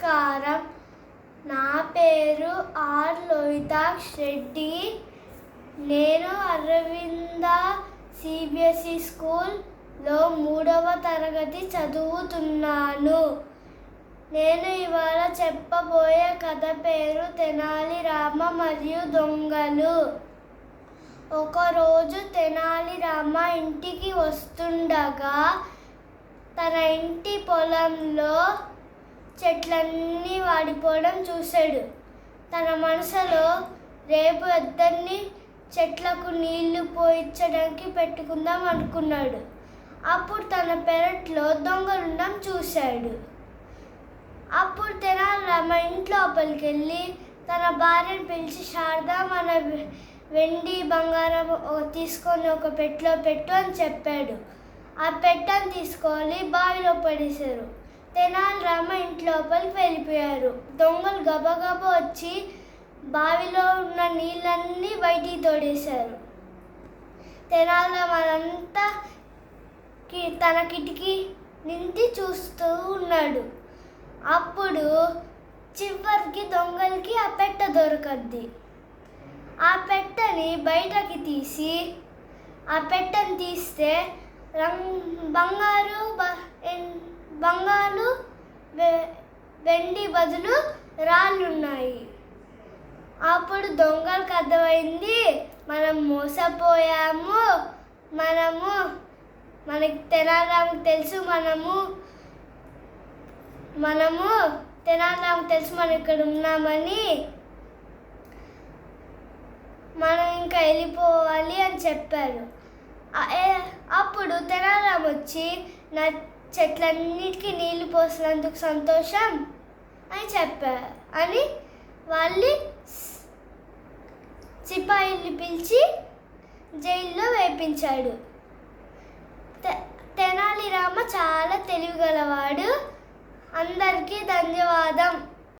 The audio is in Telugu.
నమస్కారం. నా పేరు ఆర్. లోహితాక్ష్ రెడ్డి. నేను అరవింద సిబిఎస్ఈ స్కూల్లో 3వ తరగతి చదువుతున్నాను. నేను ఇవాళ చెప్పబోయే కథ పేరు తెనాలి రామ మరియు దొంగలు. ఒకరోజు తెనాలి రామ ఇంటికి వస్తుండగా తన ఇంటి పొలంలో చెట్లన్నీ వాడిపోవడం చూశాడు. తన మనసులో రేపు ఇద్దరిని చెట్లకు నీళ్లు పోయించడానికి పెట్టుకుందాం అనుకున్నాడు. అప్పుడు తన పెరట్లో దొంగలుండడం చూశాడు. అప్పుడు తెనాలి రామ ఇంటి లోపలికి వెళ్ళి తన భార్యను పిలిచి, శారదా, మన వెండి బంగారం తీసుకొని ఒక పెట్టెలో పెట్టు అని చెప్పాడు. ఆ పెట్టెను తీసుకొని బావిలో పడేశారు. తెనాలి రామ ఇంటి లోపలికి వెళ్ళిపోయారు. దొంగలు గబగబా వచ్చి బావిలో ఉన్న నీళ్ళన్నీ బయటికి తోడేశారు. తెనాలి రామ అంతా తన కిటికీ నింటి చూస్తూ ఉన్నాడు. అప్పుడు చివరికి దొంగలకి ఆ పెట్టె దొరకద్ది. ఆ పెట్టెని బయటకి తీసి ఆ పెట్టెని తీస్తే బంగారు వెండి బదులు రాళ్ళున్నాయి. అప్పుడు దొంగలకు అర్థమైంది, మనం మోసపోయాము, మనకి తెనాలి రామకు తెలుసు, తెనాలి రామకు తెలుసు మనం ఇక్కడ ఉన్నామని, మనం ఇంకా వెళ్ళిపోవాలి అని చెప్పారు. అప్పుడు తెనాలి రామ వచ్చి, నా చెట్లన్నిటికీ నీళ్లు పోసినందుకు సంతోషం అని చెప్పారు అని వాళ్ళు సిపాయిల్ని పిలిచి జైల్లో వేయించాడు. తెనాలి రామ చాలా తెలివిగలవాడు. అందరికీ ధన్యవాదం.